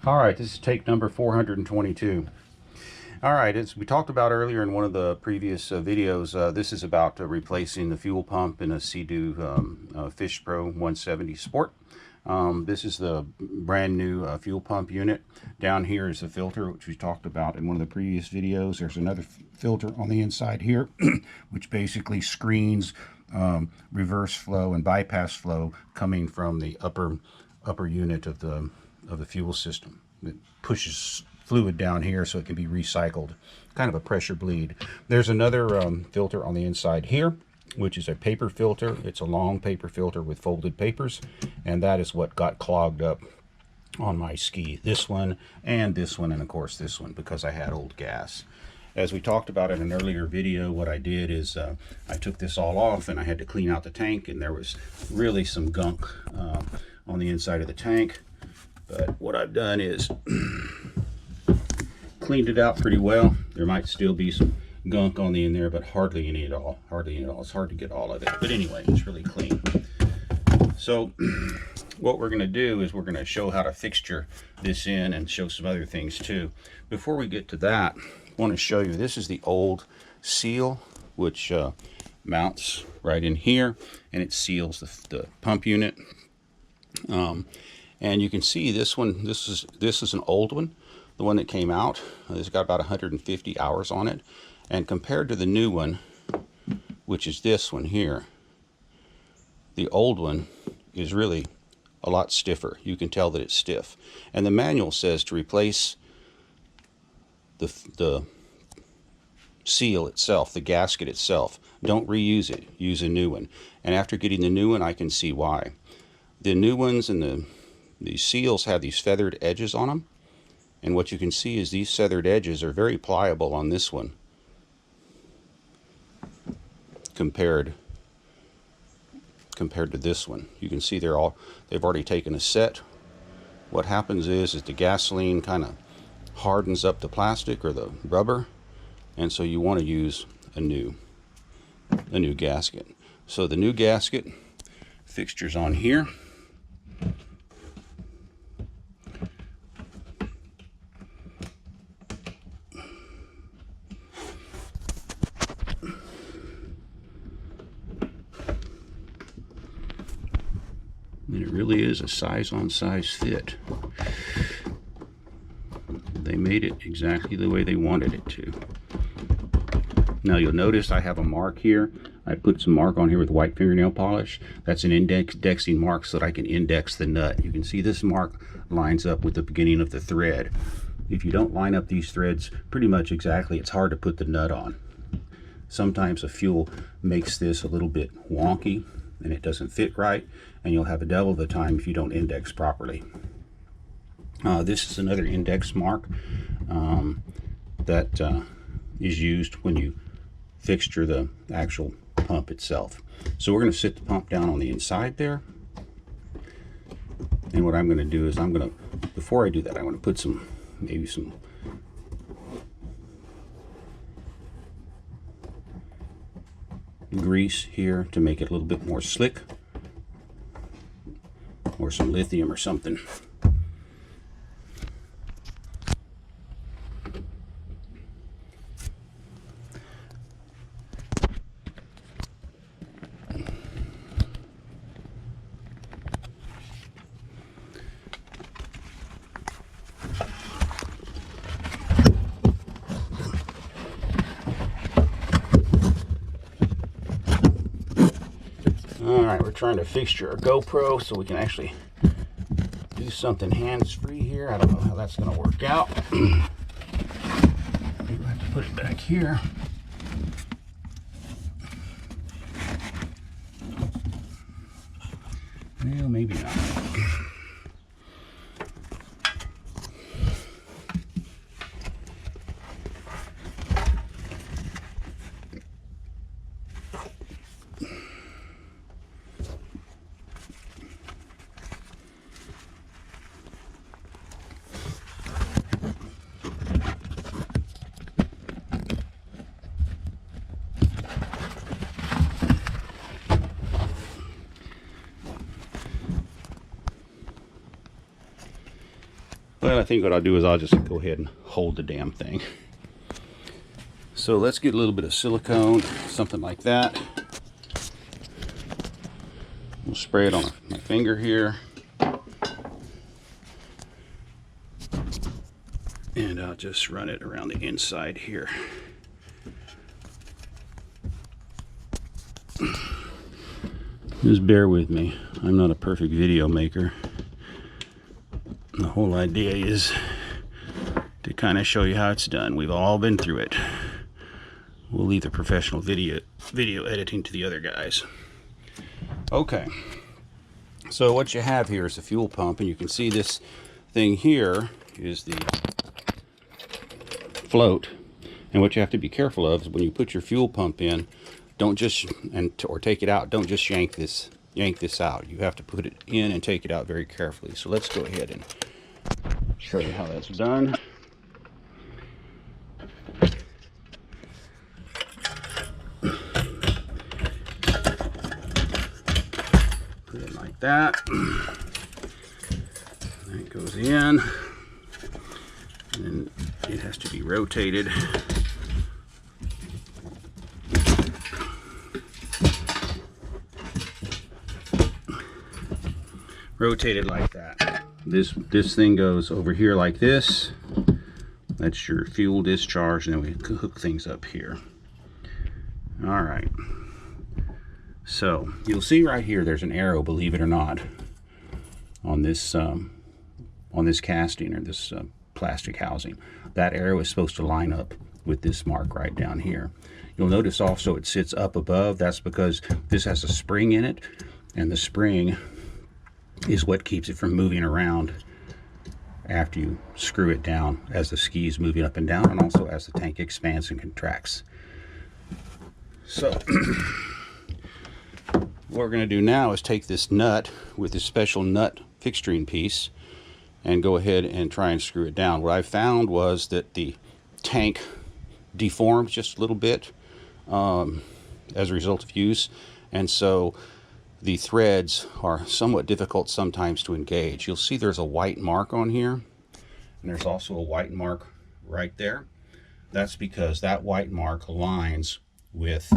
All right, this is take number 422. All right, as we talked about earlier in one of the previous videos, this is about replacing the fuel pump in a Sea-Doo FishPro 170 Sport. This is the brand new fuel pump unit. Down here is the filter, which we talked about in one of the previous videos. There's another filter on the inside here, which basically screens reverse flow and bypass flow coming from the upper unit of the fuel system. It pushes fluid down here so it can be recycled, kind of a pressure bleed. There's another filter on the inside here, which is a paper filter. It's a long paper filter with folded papers, and that is what got clogged up on my ski. This one, and of course this one, because I had old gas. As we talked about in an earlier video, what I did is I took this all off and I had to clean out the tank, and there was really some gunk on the inside of the tank. But what I've done is cleaned it out pretty well. There might still be some gunk on the in there, but hardly any at all. Hardly any at all. It's hard to get all of it. But anyway, it's really clean. So what we're going to do is we're going to show how to fixture this in and show some other things too. Before we get to that, I want to show you, this is the old seal, which mounts right in here, and it seals the pump unit. And you can see this one, this is an old one, the one that came out. It's got about 150 hours on it. And compared to the new one, which is this one here, the old one is really a lot stiffer. You can tell that it's stiff. And the manual says to replace the seal itself, the gasket itself. Don't reuse it, use a new one. And after getting the new one, I can see why. The new ones and these seals have these feathered edges on them, and what you can see is these feathered edges are very pliable on this one compared to this one. You can see they've already taken a set. What happens is the gasoline kind of hardens up the plastic or the rubber, and so you want to use a new gasket. So the new gasket fixtures on here. And it really is a size-on-size fit. They made it exactly the way they wanted it to. Now you'll notice I have a mark here. I put some mark on here with white fingernail polish. That's an indexing mark so that I can index the nut. You can see this mark lines up with the beginning of the thread. If you don't line up these threads pretty much exactly, it's hard to put the nut on. Sometimes a fuel makes this a little bit wonky and it doesn't fit right, and you'll have a devil of a time if you don't index properly. This is another index mark that is used when you fixture the actual pump itself. So we're going to sit the pump down on the inside there, and what I'm going to do is before I do that, I'm going to put maybe some grease here to make it a little bit more slick, or some lithium or something. Alright, we're trying to fixture a GoPro so we can actually do something hands-free here. I don't know how that's going to work out. Maybe we'll have to put it back here. Well, maybe not. Well, I think what I'll do is I'll just go ahead and hold the damn thing. So let's get a little bit of silicone, something like that. We'll spray it on my finger here. And I'll just run it around the inside here. Just bear with me. I'm not a perfect video maker. The whole idea is to kind of show you how it's done. We've all been through it. We'll leave the professional video editing to the other guys. Okay. So what you have here is a fuel pump, and you can see this thing here is the float. And what you have to be careful of is when you put your fuel pump in, don't just or take it out, don't just yank this out. You have to put it in and take it out very carefully. So let's go ahead and show you how that's done. Put it like that. That goes in. And then it has to be rotated. Rotated like that. This thing goes over here like this. That's your fuel discharge, and then we hook things up here. All right. So you'll see right here, there's an arrow, believe it or not, on this casting or this plastic housing. That arrow is supposed to line up with this mark right down here. You'll notice also it sits up above. That's because this has a spring in it, and the spring is what keeps it from moving around after you screw it down as the ski is moving up and down, and also as the tank expands and contracts. So what we're going to do now is take this nut with this special nut fixturing piece and go ahead and try and screw it down. What I found was that the tank deforms just a little bit as a result of use, and so the threads are somewhat difficult sometimes to engage. You'll see there's a white mark on here, and there's also a white mark right there. That's because that white mark aligns with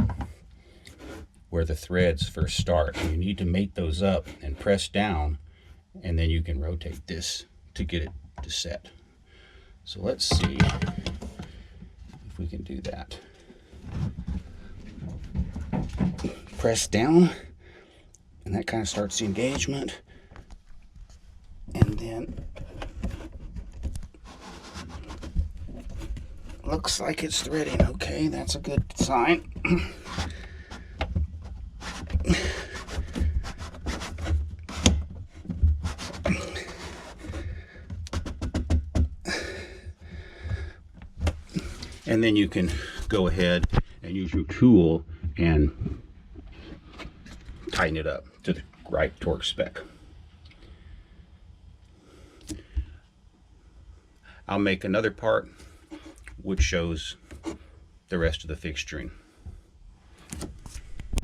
where the threads first start. And you need to mate those up and press down, and then you can rotate this to get it to set. So let's see if we can do that. Press down, and that kind of starts the engagement, and then looks like it's threading. Okay, that's a good sign. And then you can go ahead and use your tool and tighten it up to the right torque spec. I'll make another part which shows the rest of the fixturing.